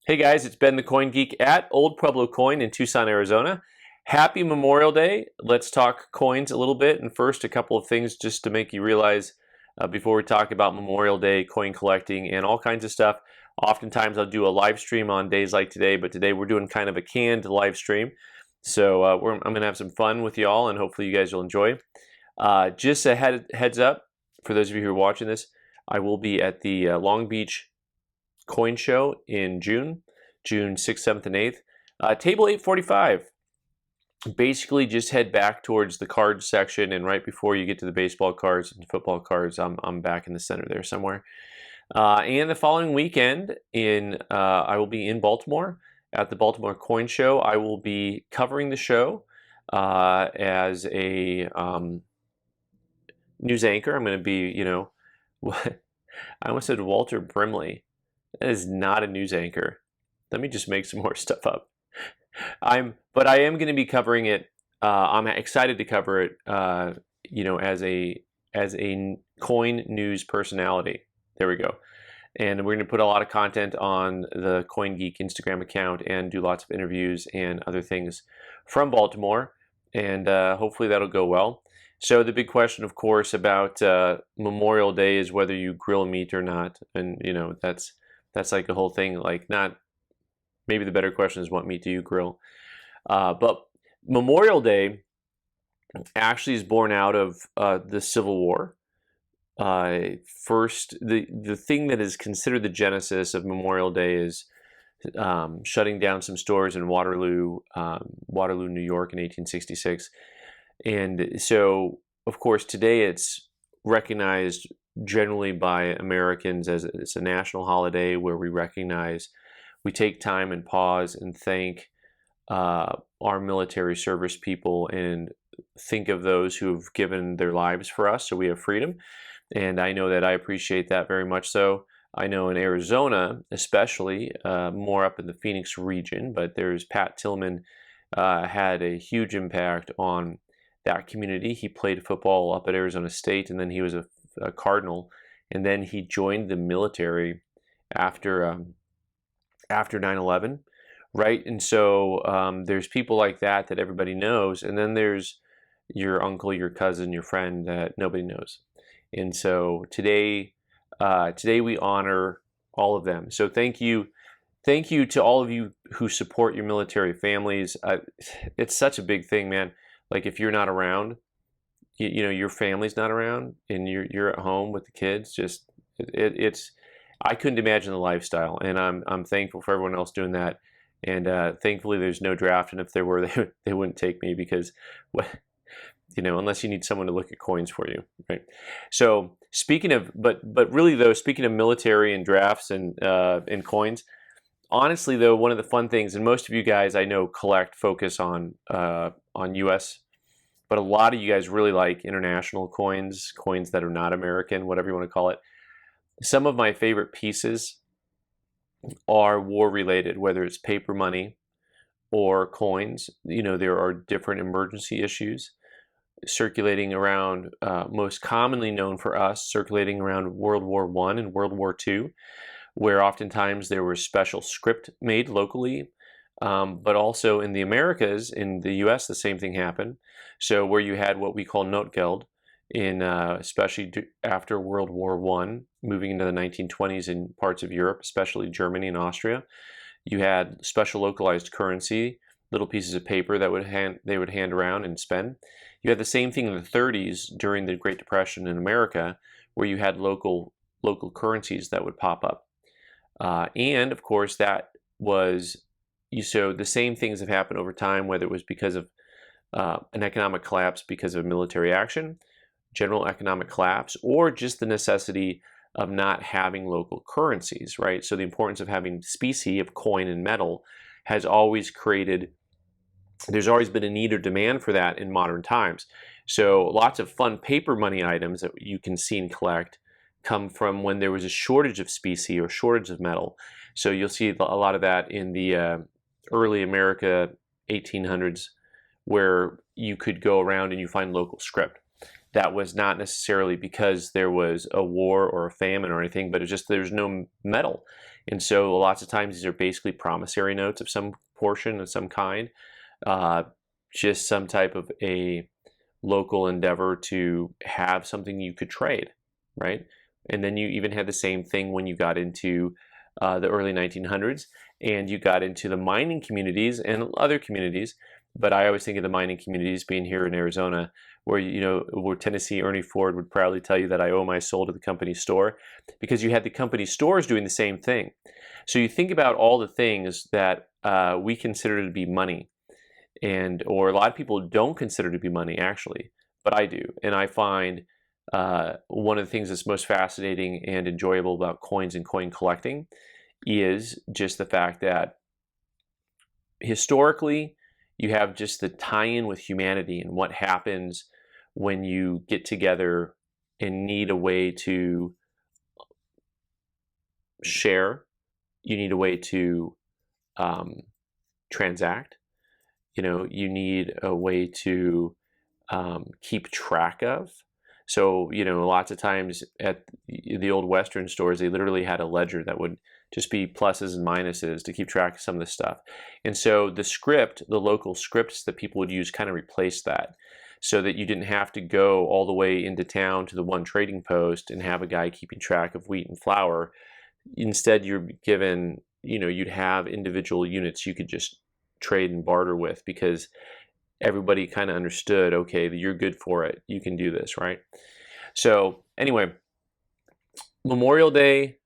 Hey guys, it's Ben the Coin Geek at Old Pueblo Coin in Tucson, Arizona. Happy Memorial Day. Let's talk coins a little bit. And first, a couple of things just to make you realize before we talk about Memorial Day, coin collecting, and all kinds of stuff. Oftentimes, I'll do a live stream on days like today, but today we're doing kind of a canned live stream. So I'm going to have some fun with y'all, and hopefully you guys will enjoy. Just a heads up for those of you who are watching this, I will be at the Long Beach Coin Show in June 6th, 7th, and 8th. Table 845. Basically, just head back towards the cards section, and right before you get to the baseball cards and football cards, I'm back in the center there somewhere. And the following weekend, I will be in Baltimore at the Baltimore Coin Show. I will be covering the show as a news anchor. I'm going to be, I almost said Walter Brimley. That is not a news anchor. Let me just make some more stuff up. But I am going to be covering it. I'm excited to cover it. As a coin news personality. There we go. And we're going to put a lot of content on the Coin Geek Instagram account and do lots of interviews and other things from Baltimore. And hopefully that'll go well. So the big question, of course, about Memorial Day is whether you grill meat or not. And that's like a whole thing. Like, not maybe the better question is, what meat do you grill? But Memorial Day actually is born out of the Civil War. First, the thing that is considered the genesis of Memorial Day is shutting down some stores in Waterloo, New York in 1866. And so, of course, today it's recognized generally by Americans as it's a national holiday where we take time and pause and thank our military service people and think of those who have given their lives for us so we have freedom. And I know that I appreciate that very much so. I know in Arizona, especially, more up in the Phoenix region, but there's Pat Tillman had a huge impact on that community. He played football up at Arizona State, and then he was a Cardinal, and then he joined the military after 9/11, right? And so there's people like that everybody knows, and then there's your uncle, your cousin, your friend that nobody knows. And so today we honor all of them. So thank you to all of you who support your military families. It's such a big thing, man. Like, if you're not around, your family's not around, and you're at home with the kids. Just it's I couldn't imagine the lifestyle, and I'm thankful for everyone else doing that. And thankfully, there's no draft, and if there were, they wouldn't take me because, unless you need someone to look at coins for you, right? So speaking of, but really though, speaking of military and drafts and coins, honestly though, one of the fun things, and most of you guys I know focus on U.S., but a lot of you guys really like international coins that are not American, whatever you want to call it. Some of my favorite pieces are war related, whether it's paper money or coins. There are different emergency issues circulating around, most commonly known for us, circulating around World War I and World War II, where oftentimes there was special script made locally. But also in the Americas, in the U.S., the same thing happened. So where you had what we call Notgeld, especially after World War I, moving into the 1920s in parts of Europe, especially Germany and Austria, you had special localized currency, little pieces of paper that they would hand around and spend. You had the same thing in the 30s during the Great Depression in America, where you had local currencies that would pop up. And of course, that was so the same things have happened over time, whether it was because of an economic collapse because of military action, general economic collapse, or just the necessity of not having local currencies, right? So the importance of having specie of coin and metal has always there's always been a need or demand for that in modern times. So lots of fun paper money items that you can see and collect come from when there was a shortage of specie or shortage of metal. So you'll see a lot of that in the early America 1800s, where you could go around and you find local script. That was not necessarily because there was a war or a famine or anything, but it's just there's no metal. And so lots of times these are basically promissory notes of some portion of some kind, just some type of a local endeavor to have something you could trade, right? And then you even had the same thing when you got into the early 1900s and you got into the mining communities and other communities. But I always think of the mining communities being here in Arizona, where, you know, where Tennessee Ernie Ford would proudly tell you that I owe my soul to the company store, because you had the company stores doing the same thing. So you think about all the things that we consider to be money, and or a lot of people don't consider to be money actually, but I do. And I find one of the things that's most fascinating and enjoyable about coins and coin collecting is just the fact that historically you have just the tie-in with humanity and what happens when you get together and need a way to share, you need a way to transact, you know, you need a way to keep track of. So, you know, lots of times at the old Western stores, they literally had a ledger that would just be pluses and minuses to keep track of some of this stuff. And so the script, the local scripts that people would use kind of replaced that, so that you didn't have to go all the way into town to the one trading post and have a guy keeping track of wheat and flour. Instead, you're given, you know, you'd have individual units you could just trade and barter with, because everybody kind of understood, okay, you're good for it, you can do this, right? So anyway, Memorial Day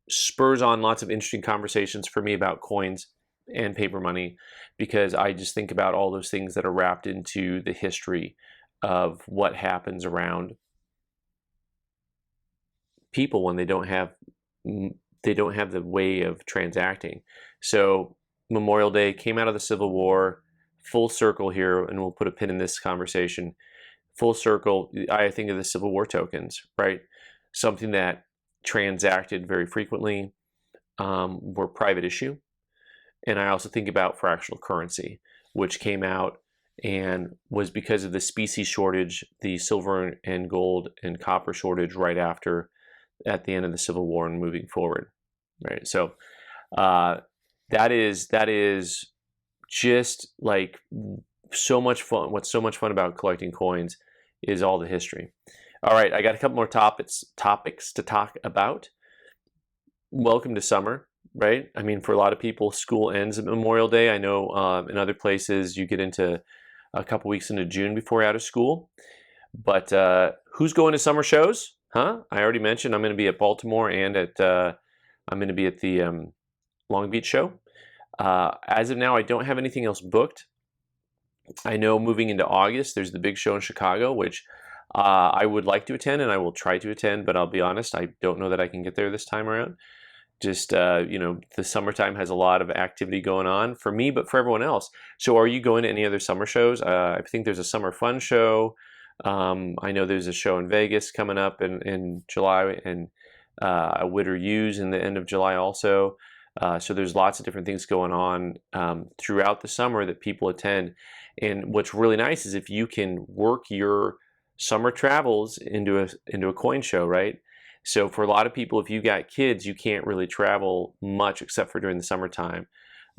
spurs on lots of interesting conversations for me about coins and paper money, because I just think about all those things that are wrapped into the history of what happens around people when they don't have the way of transacting. So Memorial Day came out of the Civil War, full circle here, and we'll put a pin in this conversation. Full circle, I think of the Civil War tokens, right? Something that transacted very frequently, were private issue. And I also think about fractional currency, which came out and was because of the specie shortage, the silver and gold and copper shortage right after, at the end of the Civil War and moving forward, right? So that is just like so much fun. What's so much fun about collecting coins is all the history. All right, I got a couple more topics to talk about. Welcome to summer, right? I mean, for a lot of people, school ends at Memorial Day. I know in other places you get into a couple weeks into June before you're out of school. But who's going to summer shows? Huh? I already mentioned I'm going to be at Baltimore and I'm going to be at the Long Beach show. As of now, I don't have anything else booked. I know moving into August, there's the big show in Chicago, which I would like to attend, and I will try to attend, but I'll be honest, I don't know that I can get there this time around. Just, you know, the summertime has a lot of activity going on for me, but for everyone else. So are you going to any other summer shows? I think there's a summer fun show. I know there's a show in Vegas coming up in July, and a Witter U's in the end of July also. So there's lots of different things going on throughout the summer that people attend. And what's really nice is if you can work your summer travels into a coin show, right? So for a lot of people, if you got kids, you can't really travel much except for during the summertime,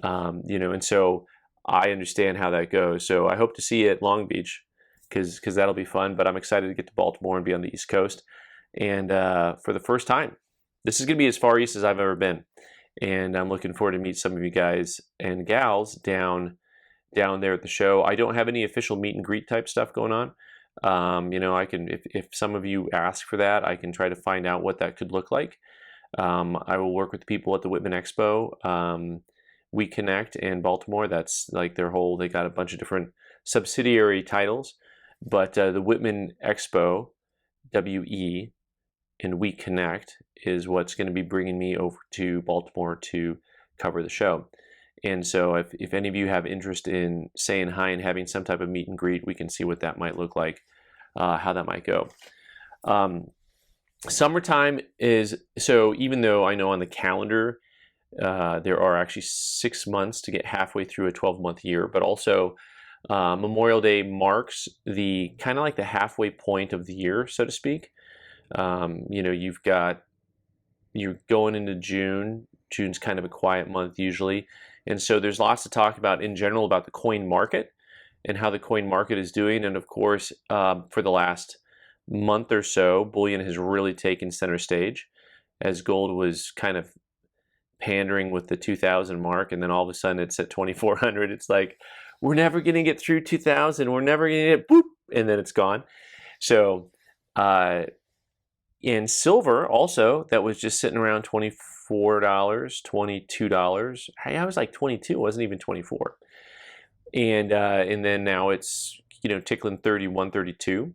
you know. And so I understand how that goes. So I hope to see you at Long Beach, because that'll be fun. But I'm excited to get to Baltimore and be on the East Coast, and for the first time, this is going to be as far east as I've ever been, and I'm looking forward to meet some of you guys and gals down there at the show. I don't have any official meet and greet type stuff going on. You know, I can, if some of you ask for that, I can try to find out what that could look like. I will work with people at the Whitman Expo, We Connect in Baltimore. That's like their whole, they got a bunch of different subsidiary titles, but the Whitman Expo, WE, and We Connect is what's going to be bringing me over to Baltimore to cover the show. And so if any of you have interest in saying hi and having some type of meet and greet, we can see what that might look like, how that might go. Summertime is, so even though I know on the calendar there are actually 6 months to get halfway through a 12-month year, but also Memorial Day marks the kind of like the halfway point of the year, so to speak. You know, you're going into June, June's kind of a quiet month usually. And so there's lots to talk about in general about the coin market and how the coin market is doing. And of course, for the last month or so, bullion has really taken center stage as gold was kind of pandering with the 2000 mark, and then all of a sudden it's at 2400. It's like, we're never going to get through 2000. We're never going to get boop, and then it's gone. So in silver also, that was just sitting around $24, $22. I was like 22, it wasn't even 24. And then now it's, tickling 31, 32.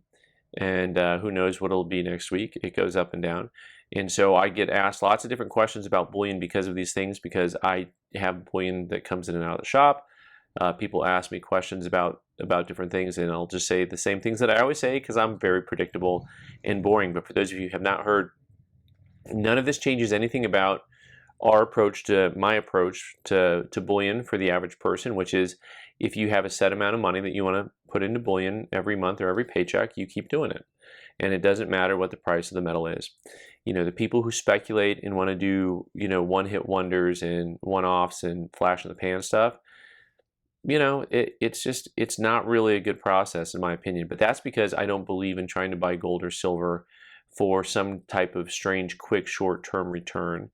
And who knows what it'll be next week. It goes up and down. And so I get asked lots of different questions about bullion because of these things, because I have bullion that comes in and out of the shop. People ask me questions about different things, and I'll just say the same things that I always say because I'm very predictable and boring. But for those of you who have not heard, none of this changes anything about my approach to bullion for the average person, which is if you have a set amount of money that you want to put into bullion every month or every paycheck, you keep doing it. And it doesn't matter what the price of the metal is. The people who speculate and want to do, one-hit wonders and one-offs and flash in the pan stuff, it's not really a good process in my opinion. But that's because I don't believe in trying to buy gold or silver for some type of strange, quick, short-term return.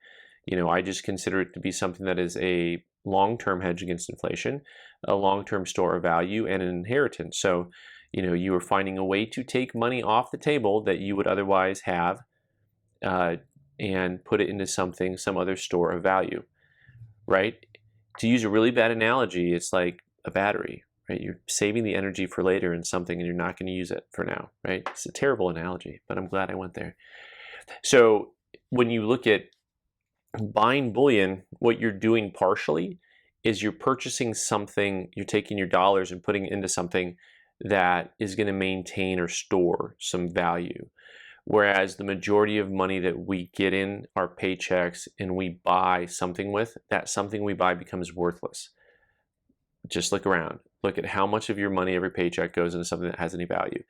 I just consider it to be something that is a long-term hedge against inflation, a long-term store of value, and an inheritance. So, you are finding a way to take money off the table that you would otherwise have and put it into some other store of value, right? To use a really bad analogy, it's like a battery, right? You're saving the energy for later in something and you're not going to use it for now, right? It's a terrible analogy, but I'm glad I went there. So when you look at buying bullion, what you're doing partially is you're purchasing something, you're taking your dollars and putting it into something that is going to maintain or store some value. Whereas the majority of money that we get in our paychecks and we buy something with, that something we buy becomes worthless. Just look around. Look at how much of your money every paycheck goes into something that has any value.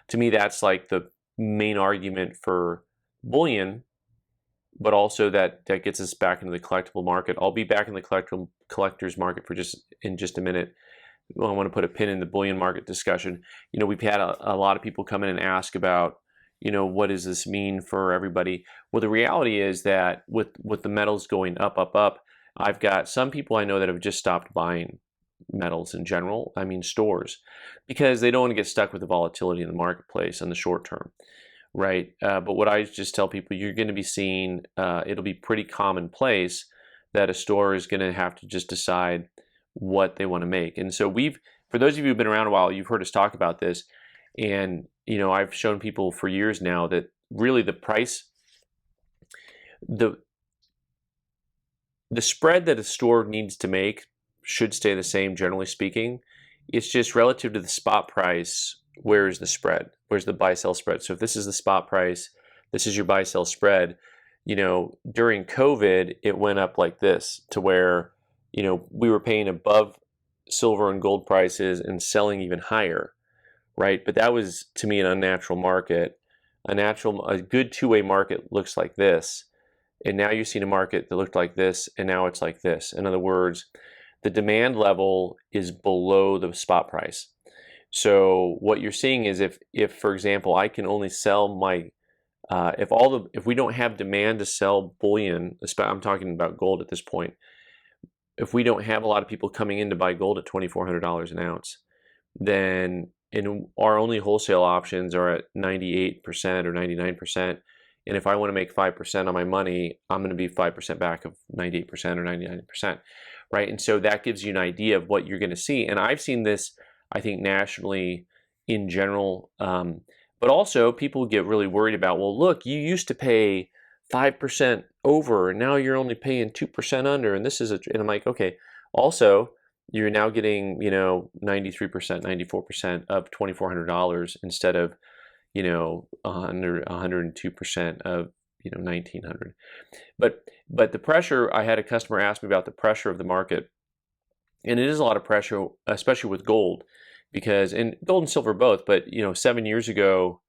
To me, that's like the main argument for bullion, but also that gets us back into the collectible market. I'll be back in the collector's market in just a minute. I want to put a pin in the bullion market discussion. We've had a lot of people come in and ask about, what does this mean for everybody? Well, the reality is that with the metals going up, up, up, I've got some people I know that have just stopped buying metals in general. I mean stores, because they don't want to get stuck with the volatility in the marketplace in the short term, right? But what I just tell people, you're going to be seeing, it'll be pretty commonplace that a store is going to have to just decide what they want to make. And so for those of you who've been around a while, you've heard us talk about this. And, I've shown people for years now that really the price, the spread that a store needs to make should stay the same, generally speaking. It's just relative to the spot price. Where is the spread? Where's the buy-sell spread? So if this is the spot price, this is your buy-sell spread. During COVID, it went up like this to where, we were paying above silver and gold prices and selling even higher, right? But that was, to me, an unnatural market. A good two-way market looks like this. And now you've seen a market that looked like this, and now it's like this. In other words, the demand level is below the spot price. So what you're seeing is if for example, I can only sell my, if we don't have demand to sell bullion, I'm talking about gold at this point, if we don't have a lot of people coming in to buy gold at $2,400 an ounce, then our only wholesale options are at 98% or 99%. And if I want to make 5% on my money, I'm going to be 5% back of 98% or 99%, right? And so that gives you an idea of what you're going to see. And I've seen this, I think, nationally in general, but also people get really worried about, well, look, you used to pay 5% over, and now you're only paying 2% under, and and I'm like, okay. Also, you're now getting 93%, 94% of $2,400 instead of 102% of $1,900. But the pressure, I had a customer ask me about the pressure of the market, and it is a lot of pressure, especially with gold, because in gold and silver both. But 7 years ago,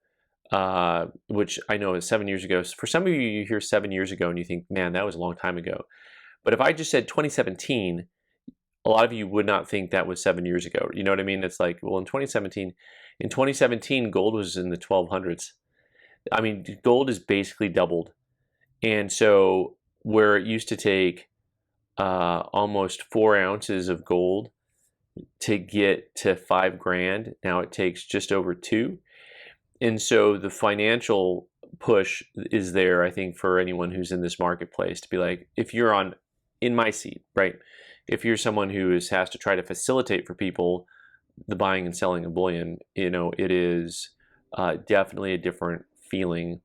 which I know is 7 years ago. For some of you, you hear 7 years ago and you think, man, that was a long time ago. But if I just said 2017, a lot of you would not think that was 7 years ago. You know what I mean? It's like, well, in 2017, gold was in the 1200s. I mean, gold is basically doubled. And so where it used to take almost 4 ounces of gold to get to 5 grand, now it takes just over 2. And so the financial push is there, I think, for anyone who's in this marketplace to be like, if you're in my seat, right? If you're someone who has to try to facilitate for people the buying and selling of bullion, it is definitely a different feeling.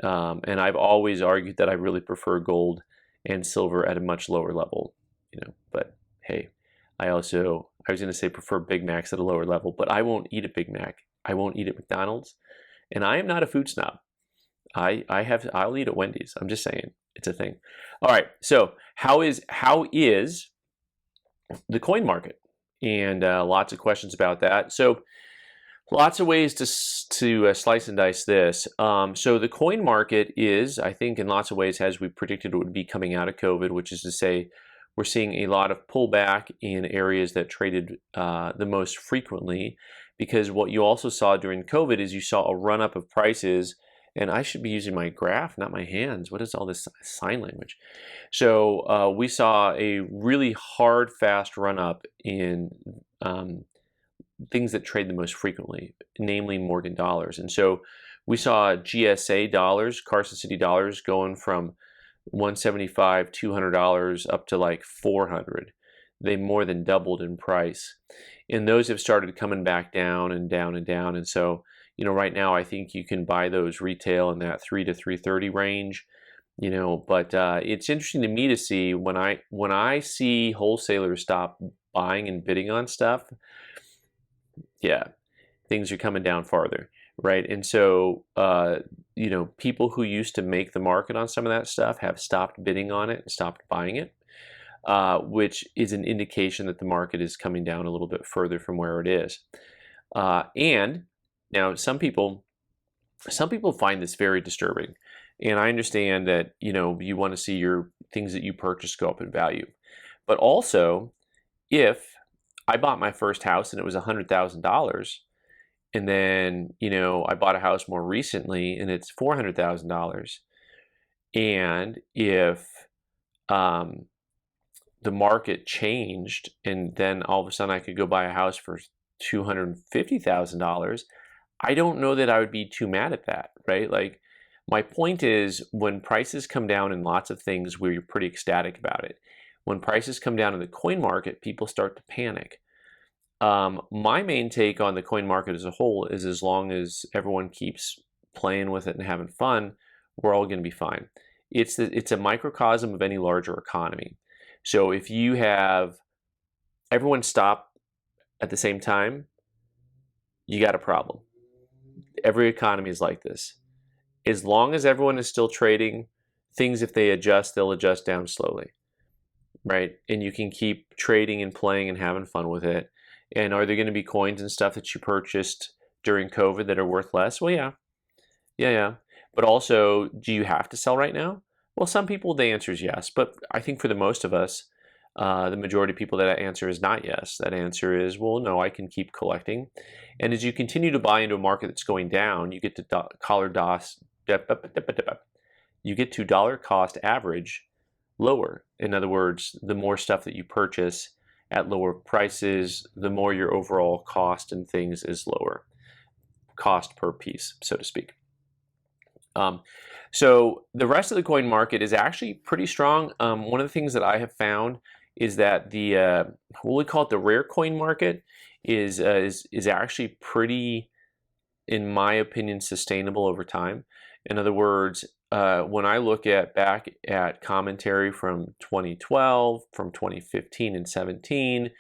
And I've always argued that I really prefer gold and silver at a much lower level, but hey, I was going to say prefer Big Macs at a lower level, but I won't eat a Big Mac. I won't eat at McDonald's, and I am not a food snob. I'll eat at Wendy's. I'm just saying, it's a thing. All right, so how is the coin market? And lots of questions about that. So lots of ways to slice and dice this. So the coin market is, I think, in lots of ways, as we predicted it would be coming out of COVID, which is to say we're seeing a lot of pullback in areas that traded the most frequently, because what you also saw during COVID is you saw a run-up of prices. And I should be using my graph, not my hands. What is all this sign language? So we saw a really hard, fast run-up in things that trade the most frequently, namely Morgan dollars. And so we saw GSA dollars, Carson City dollars, going from $175, $200 up to like $400. They more than doubled in price. And those have started coming back down and down and down. And so, right now I think you can buy those retail in that $3 to $330 range. But it's interesting to me to see when I see wholesalers stop buying and bidding on stuff. Yeah, things are coming down farther, right? And so, people who used to make the market on some of that stuff have stopped bidding on it and stopped buying it, which is an indication that the market is coming down a little bit further from where it is. And now some people find this very disturbing. And I understand that, you want to see your things that you purchase go up in value. But also, if I bought my first house and it was $100,000, and then, I bought a house more recently and it's $400,000, and if the market changed and then all of a sudden I could go buy a house for $250,000, I don't know that I would be too mad at that, right? Like, my point is, when prices come down in lots of things, we're pretty ecstatic about it. When prices come down in the coin market, people start to panic. My main take on the coin market as a whole is, as long as everyone keeps playing with it and having fun, we're all going to be fine. It's a microcosm of any larger economy. So if you have everyone stop at the same time, you got a problem. Every economy is like this. As long as everyone is still trading, things, if they adjust, they'll adjust down slowly, right? And you can keep trading and playing and having fun with it. And are there going to be coins and stuff that you purchased during COVID that are worth less? Well, yeah. But also, do you have to sell right now? Well, some people, the answer is yes. But I think for the most of us, the majority of people, that answer is not yes. That answer is, well, no, I can keep collecting. And as you continue to buy into a market that's going down, you get to dollar cost average lower. In other words, the more stuff that you purchase at lower prices, the more your overall cost and things is lower. Cost per piece, so to speak. So the rest of the coin market is actually pretty strong. One of the things that I have found is that the what we call it, the rare coin market is actually pretty, in my opinion, sustainable over time. In other words, when I look back at commentary from 2012, from 2015 and 17,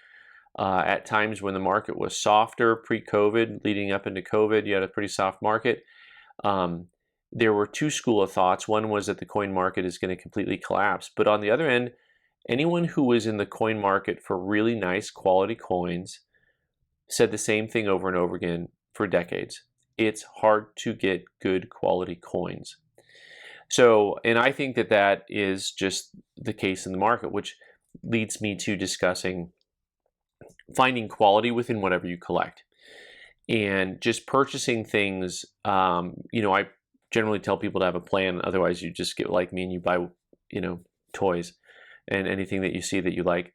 at times when the market was softer pre-COVID, leading up into COVID, you had a pretty soft market. There were two schools of thoughts. One was that the coin market is going to completely collapse. But on the other end, anyone who was in the coin market for really nice quality coins said the same thing over and over again for decades. It's hard to get good quality coins. So, and I think that that is just the case in the market, which leads me to discussing finding quality within whatever you collect and just purchasing things. I generally tell people to have a plan. Otherwise, you just get like me and you buy, toys and anything that you see that you like.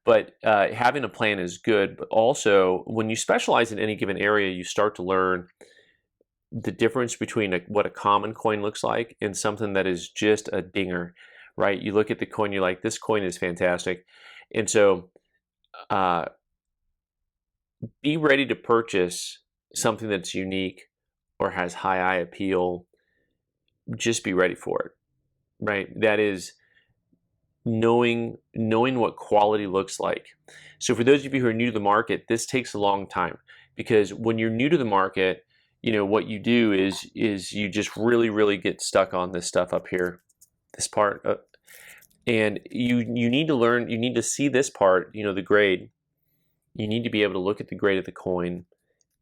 But having a plan is good. But also, when you specialize in any given area, you start to learn the difference between what a common coin looks like and something that is just a dinger, right? You look at the coin, you're like, this coin is fantastic. And so be ready to purchase something that's unique or has high eye appeal. Just be ready for it, right? That is knowing what quality looks like. So for those of you who are new to the market, this takes a long time, because when you're new to the market, what you do is you just really get stuck on this stuff up here, this part, and you need to learn. You need to see this part, the grade. You need to be able to look at the grade of the coin,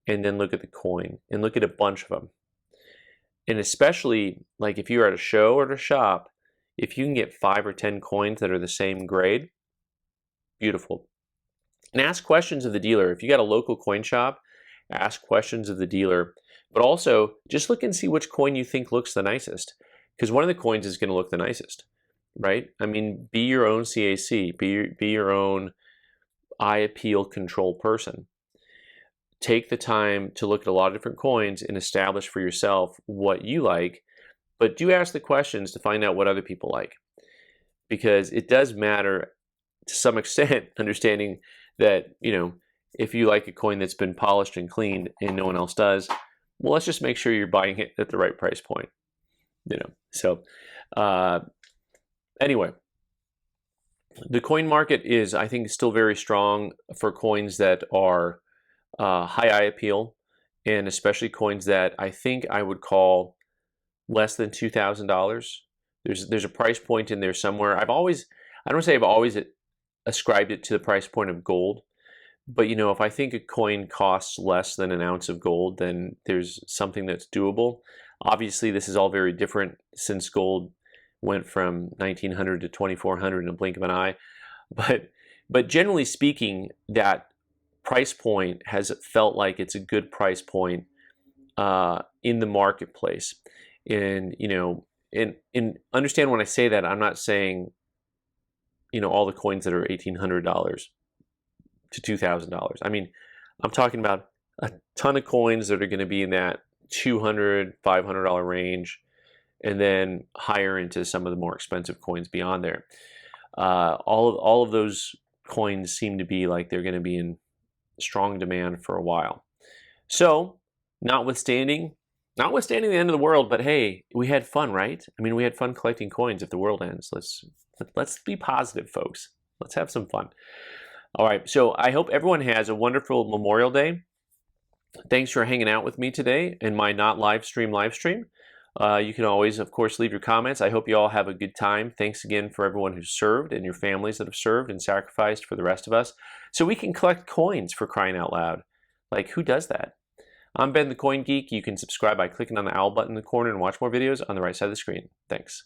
and then look at the coin, and look at a bunch of them. And especially like if you're at a show or at a shop, if you can get 5 or 10 coins that are the same grade, beautiful. And ask questions of the dealer. If you got a local coin shop, ask questions of the dealer. But also, just look and see which coin you think looks the nicest, because one of the coins is going to look the nicest, right? I mean, be your own CAC, be your own eye appeal control person. Take the time to look at a lot of different coins and establish for yourself what you like, but do ask the questions to find out what other people like, because it does matter to some extent, understanding that, if you like a coin that's been polished and cleaned and no one else does, well, let's just make sure you're buying it at the right price point, So anyway, the coin market is, I think, still very strong for coins that are high eye appeal, and especially coins that I think I would call less than $2,000. There's a price point in there somewhere. I don't want to say I've always ascribed it to the price point of gold, but if I think a coin costs less than an ounce of gold, then there's something that's doable. Obviously, this is all very different since gold went from 1900 to 2400 in a blink of an eye, but generally speaking, that price point has felt like it's a good price point in the marketplace. And and understand when I say that, I'm not saying all the coins that are $1,800 to $2,000. I mean, I'm talking about a ton of coins that are going to be in that $200, $500 range, and then higher into some of the more expensive coins beyond there. All of those coins seem to be like they're going to be in strong demand for a while. So, notwithstanding the end of the world, but hey, we had fun, right? I mean, we had fun collecting coins. If the world ends, let's be positive, folks. Let's have some fun. All right, so I hope everyone has a wonderful Memorial Day. Thanks for hanging out with me today in my not live stream. You can always, of course, leave your comments. I hope you all have a good time. Thanks again for everyone who's served and your families that have served and sacrificed for the rest of us, so we can collect coins, for crying out loud. Like, who does that? I'm Ben the Coin Geek. You can subscribe by clicking on the owl button in the corner and watch more videos on the right side of the screen. Thanks.